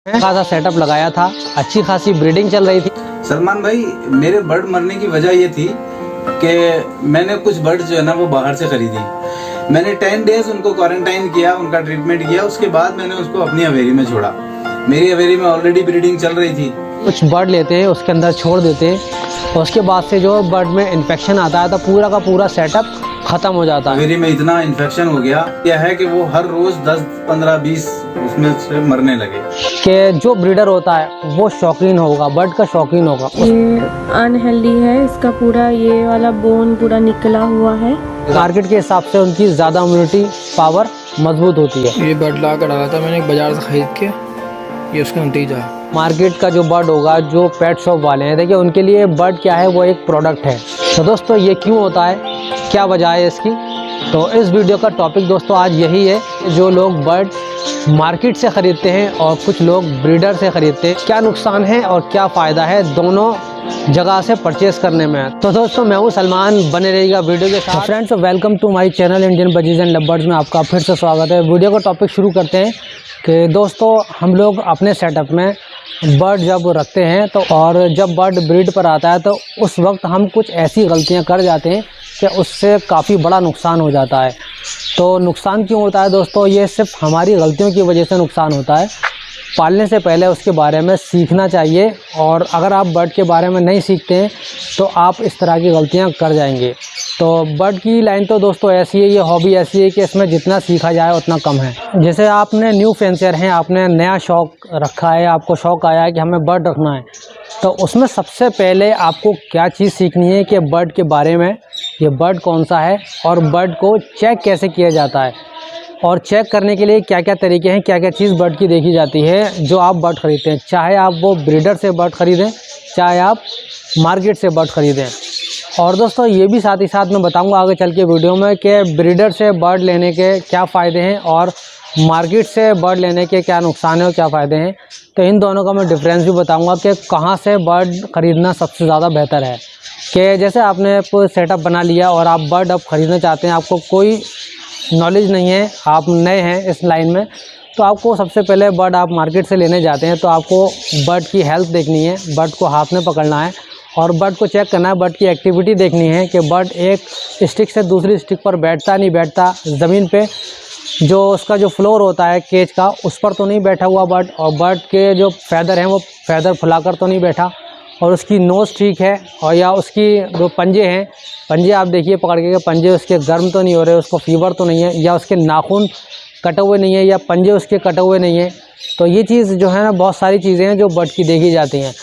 खासा सेटअप लगाया था, अच्छी खासी ब्रीडिंग चल रही थी। सलमान भाई, मेरे बर्ड मरने की वजह ये थी कि मैंने कुछ बर्ड जो है ना वो बाहर से खरीदी। मैंने 10 डेज उनको क्वारंटाइन किया, उनका ट्रीटमेंट किया, उसके बाद मैंने उसको अपनी हवेली में छोड़ा। मेरी हवेली में ऑलरेडी ब्रीडिंग चल रही थी। कुछ बर्ड लेते हैं, उसके अंदर छोड़ देते हैं, और उसके बाद से जो बर्ड में इन्फेक्शन आता है तो पूरा का पूरा सेटअप खत्म हो जाता है। हवेली में इतना इन्फेक्शन हो गया क्या है कि वो हर रोज 10, 15, 20 उसमें से मरने लगे। कि जो ब्रीडर होता है वो शौकीन होगा, बर्ड का शौकीन होगा। ये अनहेल्दी है, इसका पूरा ये वाला बोन पूरा निकला हुआ है। मार्केट के हिसाब से उनकी ज़्यादा इम्यूनिटी पावर मजबूत होती है। ये बर्ड ला कर डाला था मैंने एक बाजार से खरीद के, ये उसका नतीजा है। मार्केट का जो बर्ड होगा, जो पेट शॉप वाले हैं, देखिए उनके लिए बर्ड क्या है, वो एक प्रोडक्ट है। तो दोस्तों ये क्यों होता है, क्या वजह है इसकी, तो इस वीडियो का टॉपिक दोस्तों आज यही है। जो लोग बर्ड मार्केट से ख़रीदते हैं और कुछ लोग ब्रीडर से ख़रीदते हैं, क्या नुकसान है और क्या फ़ायदा है दोनों जगह से परचेज़ करने में। तो दोस्तों मैं हूँ सलमान, बने रहिएगा वीडियो के साथ। Friends welcome to my channel Indian budgies and love birds में आपका फिर से स्वागत है। वीडियो का टॉपिक शुरू करते हैं कि दोस्तों हम लोग अपने सेटअप में बर्ड जब रखते हैं तो और जब बर्ड ब्रीड पर आता है तो उस वक्त हम कुछ ऐसी गलतियां कर जाते हैं कि उससे काफ़ी बड़ा नुकसान हो जाता है। तो नुकसान क्यों होता है दोस्तों, ये सिर्फ हमारी गलतियों की वजह से नुकसान होता है। पालने से पहले उसके बारे में सीखना चाहिए, और अगर आप बर्ड के बारे में नहीं सीखते हैं तो आप इस तरह की गलतियां कर जाएंगे। तो बर्ड की लाइन तो दोस्तों ऐसी है, ये हॉबी ऐसी है कि इसमें जितना सीखा जाए उतना कम है। जैसे आपने न्यू फेंसियर हैं, आपने नया शौक़ रखा है, आपको शौक़ आया है कि हमें बर्ड रखना है, तो उसमें सबसे पहले आपको क्या चीज़ सीखनी है कि बर्ड के बारे में, ये बर्ड कौन सा है और बर्ड को चेक कैसे किया जाता है, और चेक करने के लिए क्या क्या तरीके हैं, क्या क्या चीज़ बर्ड की देखी जाती है जो आप बर्ड ख़रीदते हैं। चाहे आप वो ब्रीडर से बर्ड ख़रीदें, चाहे आप मार्केट से बर्ड ख़रीदें। और दोस्तों ये भी साथ ही साथ मैं बताऊंगा आगे चल के वीडियो में कि ब्रीडर से बर्ड लेने के क्या फ़ायदे हैं और मार्केट से बर्ड लेने के क्या नुकसान है और क्या फ़ायदे हैं। तो इन दोनों का मैं डिफरेंस भी बताऊंगा कि कहाँ से बर्ड ख़रीदना सबसे ज़्यादा बेहतर है। कि जैसे आपने सेटअप बना लिया और आप बर्ड अब ख़रीदना चाहते हैं, आपको कोई नॉलेज नहीं है, आप नए हैं इस लाइन में, तो आपको सबसे पहले बर्ड आप मार्केट से लेने जाते हैं तो आपको बर्ड की हेल्थ देखनी है, बर्ड को हाथ में पकड़ना है और बर्ड को चेक करना है, बर्ड की एक्टिविटी देखनी है कि बर्ड एक स्टिक से दूसरी स्टिक पर बैठता नहीं बैठता, ज़मीन पे जो उसका जो फ्लोर होता है केज का उस पर तो नहीं बैठा हुआ बर्ड, और बर्ड के जो फैदर हैं वो फैदर फुलाकर तो नहीं बैठा, और उसकी नोज़ ठीक है, और या उसकी जो पंजे हैं, पंजे आप देखिए पकड़ के पंजे उसके गर्म तो नहीं हो रहे, उसको फीवर तो नहीं है, या उसके नाखून कटे हुए नहीं है, या पंजे उसके कटे हुए नहीं है। तो ये चीज़ जो है ना, बहुत सारी चीज़ें हैं जो बर्ड की देखी जाती हैं।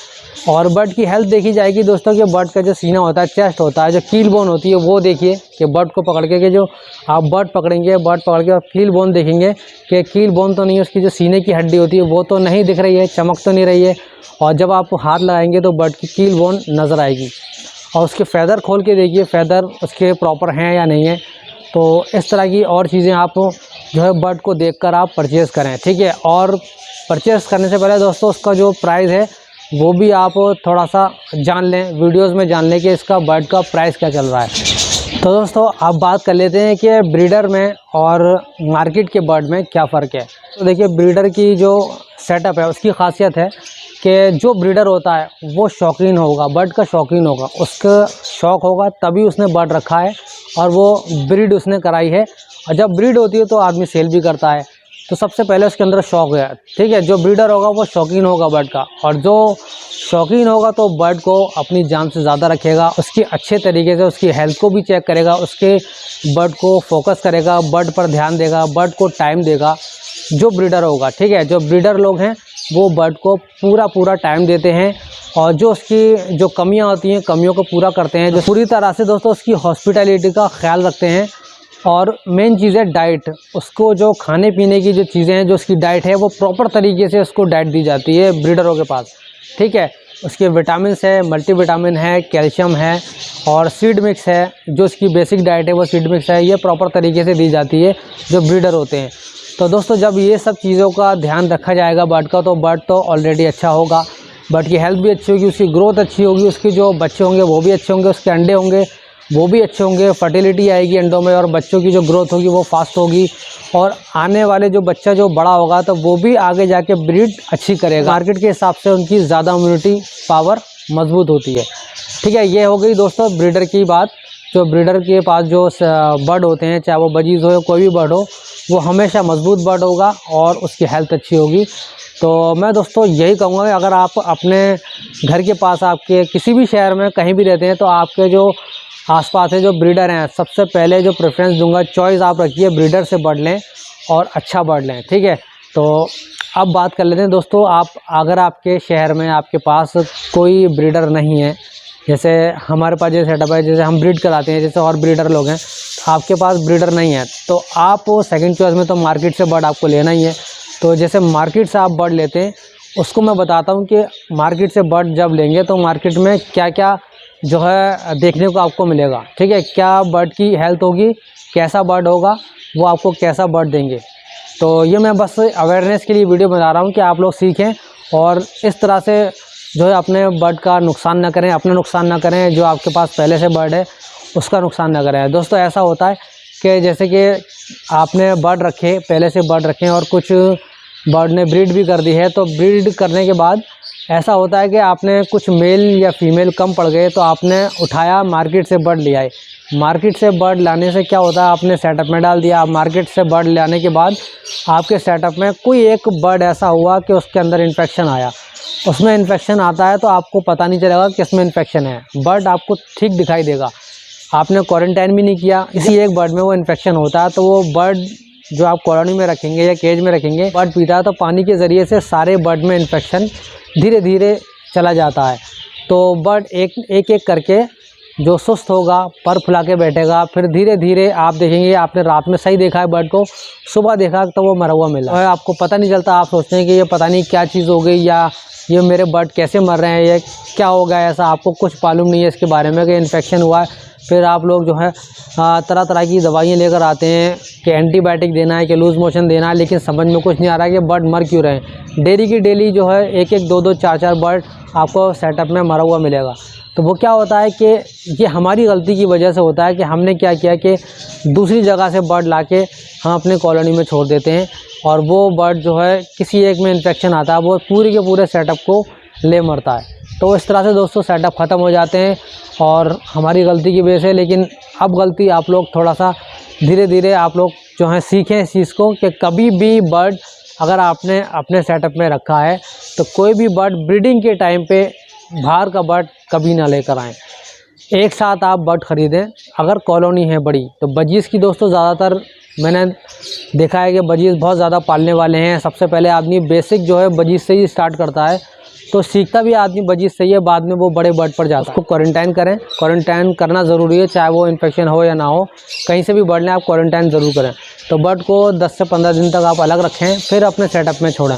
और बर्ड की हेल्थ देखी जाएगी दोस्तों कि बर्ड का जो सीना होता है, चेस्ट होता है, जो कील बोन होती है वो देखिए कि बर्ड को पकड़ के जो आप बर्ड पकड़ेंगे, बर्ड पकड़ के आप कील बोन देखेंगे कि कील बोन तो नहीं है, उसकी जो सीने की हड्डी होती है वो तो नहीं दिख रही है, चमक तो नहीं रही है, और जब आप हाथ लगाएंगे तो बर्ड की कील बोन नज़र आएगी। और उसके फैदर खोल के देखिए, फैदर उसके प्रॉपर हैं या नहीं है। तो इस तरह की और चीज़ें आप जो है बर्ड को देखकर आप परचेज़ करें, ठीक है। और परचेज़ करने से पहले दोस्तों उसका जो प्राइस है वो भी आप थोड़ा सा जान लें, वीडियोस में जान लें कि इसका बर्ड का प्राइस क्या चल रहा है। तो दोस्तों आप बात कर लेते हैं कि ब्रीडर में और मार्केट के बर्ड में क्या फ़र्क है। तो देखिए ब्रीडर की जो सेटअप है उसकी खासियत है कि जो ब्रीडर होता है वो शौकीन होगा, बर्ड का शौकीन होगा, उसका शौक़ होगा तभी उसने बर्ड रखा है और वो ब्रीड उसने कराई है। और जब ब्रीड होती है तो आदमी सेल भी करता है, तो सबसे पहले उसके अंदर शौक़ है, ठीक है। जो ब्रीडर होगा वो शौकीन होगा बर्ड का, और जो शौकीन होगा तो बर्ड को अपनी जान से ज़्यादा रखेगा, उसकी अच्छे तरीके से उसकी हेल्थ को भी चेक करेगा, उसके बर्ड को फोकस करेगा, बर्ड पर ध्यान देगा, बर्ड को टाइम देगा। जो ब्रीडर होगा, ठीक है, जो ब्रीडर लोग हैं वो बर्ड को पूरा टाइम देते हैं, और जो उसकी जो कमियां होती हैं कमियों को पूरा करते हैं, जो पूरी तरह से दोस्तों उसकी हॉस्पिटैलिटी का ख्याल रखते हैं। और मेन चीज़ है डाइट, उसको जो खाने पीने की जो चीज़ें हैं, जो उसकी डाइट है वो प्रॉपर तरीके से उसको डाइट दी जाती है ब्रीडरों के पास, ठीक है। उसके विटामिन्स है, मल्टीविटामिन है, कैल्शियम है, और सीड मिक्स है, जो उसकी बेसिक डाइट है वो सीड मिक्स है, ये प्रॉपर तरीके से दी जाती है जो ब्रीडर होते हैं। तो दोस्तों जब ये सब चीज़ों का ध्यान रखा जाएगा बर्ड का, तो बर्ड तो ऑलरेडी अच्छा होगा, बर्ड की हेल्थ भी अच्छी होगी, उसकी ग्रोथ अच्छी होगी, उसके जो बच्चे होंगे वो भी अच्छे होंगे, उसके अंडे होंगे वो भी अच्छे होंगे, फर्टिलिटी आएगी अंडों में और बच्चों की जो ग्रोथ होगी वो फास्ट होगी, और आने वाले जो बच्चा जो बड़ा होगा तो वो भी आगे जाके ब्रीड अच्छी करेगा। मार्केट के हिसाब से उनकी ज़्यादा इम्यूनिटी पावर मजबूत होती है। ठीक है, ये हो गई दोस्तों ब्रीडर की बात। जो ब्रीडर के पास जो बर्ड होते हैं, चाहे वो बजीज हो या कोई भी बर्ड हो, वो हमेशा मजबूत बर्ड होगा और उसकी हेल्थ अच्छी होगी। तो मैं दोस्तों यही कहूँगा कि अगर आप अपने घर के पास, आपके किसी भी शहर में कहीं भी रहते हैं, तो आपके जो आसपास है जो ब्रीडर हैं, सबसे पहले जो प्रेफरेंस दूंगा, चॉइस आप रखिए ब्रीडर से बर्ड लें और अच्छा बर्ड लें। ठीक है, तो अब बात कर लेते हैं दोस्तों, आप अगर आपके शहर में आपके पास कोई ब्रीडर नहीं है, जैसे हमारे पास जैसे सेटअप है, जैसे हम ब्रीड कराते हैं, जैसे और ब्रीडर लोग हैं, आपके पास ब्रीडर नहीं है, तो आप सेकंड चॉइस में तो मार्केट से बर्ड आपको लेना ही है। तो जैसे मार्केट से आप बर्ड लेते हैं, उसको मैं बताता हूँ कि मार्केट से बर्ड जब लेंगे तो मार्केट में क्या क्या जो है देखने को आपको मिलेगा। ठीक है, क्या बर्ड की हेल्थ होगी, कैसा बर्ड होगा, वो आपको कैसा बर्ड देंगे। तो ये मैं बस अवेयरनेस के लिए वीडियो बना रहा हूँ कि आप लोग सीखें और इस तरह से जो है अपने बर्ड का नुकसान ना करें, अपना नुकसान ना करें, जो आपके पास पहले से बर्ड है उसका नुकसान ना करें। दोस्तों ऐसा होता है कि जैसे कि आपने बर्ड रखे, पहले से बर्ड रखे और कुछ बर्ड ने ब्रीड भी कर दी है, तो ब्रीड करने के बाद ऐसा होता है कि आपने कुछ मेल या फीमेल कम पड़ गए, तो आपने उठाया मार्केट से बर्ड ले आए। मार्केट से बर्ड लाने से क्या होता है, आपने सेटअप में डाल दिया। मार्केट से बर्ड लाने के बाद आपके सेटअप में कोई एक बर्ड ऐसा हुआ कि उसके अंदर इन्फेक्शन आया, उसमें इन्फेक्शन आता है तो आपको पता नहीं चलेगा कि किसमें इन्फेक्शन है। बर्ड आपको ठीक दिखाई देगा, आपने क्वारंटाइन भी नहीं किया, इसी एक बर्ड में वो इन्फेक्शन होता है। तो वो बर्ड जो आप कॉलोनी में रखेंगे या केज में रखेंगे, बर्ड पीता है तो पानी के ज़रिए से सारे बर्ड में इन्फेक्शन धीरे धीरे चला जाता है। तो बर्ड एक एक करके जो सुस्त होगा, पर फुला के बैठेगा, फिर धीरे धीरे आप देखेंगे, आपने रात में सही देखा है बर्ड को, सुबह देखा तो वो मरा हुआ मिला और आपको पता नहीं चलता। आप सोचते हैं कि ये पता नहीं क्या चीज़ हो गई, या ये मेरे बर्ड कैसे मर रहे हैं, ये क्या हो गया ऐसा, आपको कुछ मालूम नहीं है इसके बारे में कि इन्फेक्शन हुआ है। फिर आप लोग जो है तरह तरह की दवाइयाँ लेकर आते हैं कि एंटीबायोटिक देना है, कि लूज़ मोशन देना है, लेकिन समझ में कुछ नहीं आ रहा है कि बर्ड मर क्यों रहे हैं। डेली की डेली जो है एक एक दो दो चार चार बर्ड आपको सेटअप में मरा हुआ मिलेगा। तो वो क्या होता है कि ये हमारी गलती की वजह से होता है कि हमने क्या किया कि दूसरी जगह से बर्ड लाके हम अपने कॉलोनी में छोड़ देते हैं, और वो बर्ड जो है किसी एक में इन्फेक्शन आता है, वो पूरे के पूरे सेटअप को ले मरता है। तो इस तरह से दोस्तों सेटअप ख़त्म हो जाते हैं और हमारी गलती की वजह से। लेकिन अब गलती आप लोग थोड़ा सा धीरे धीरे आप लोग जो है सीखें इस चीज़ को कि कभी भी बर्ड अगर आपने अपने सेटअप में रखा है तो कोई भी बर्ड ब्रीडिंग के टाइम पे बाहर का बर्ड कभी ना लेकर आएँ। एक साथ आप बर्ड ख़रीदें। अगर कॉलोनी है बड़ी तो बजीज़ की दोस्तों ज़्यादातर मैंने देखा है कि बजीज़ बहुत ज़्यादा पालने वाले हैं। सबसे पहले आदमी बेसिक जो है बजीज़ से ही स्टार्ट करता है, तो सीखता भी आदमी बजीज़ से ही है, बाद में वो बड़े बर्ड पर जाता है। उसको क्वारंटाइन करें, क्वारंटाइन करना ज़रूरी है, चाहे वो इन्फेक्शन हो या ना हो, कहीं से भी बर्ड लें आप क्वारंटाइन ज़रूर करें। तो बर्ड को 10 से 15 दिन तक आप अलग रखें, फिर अपने सेटअप में छोड़ें।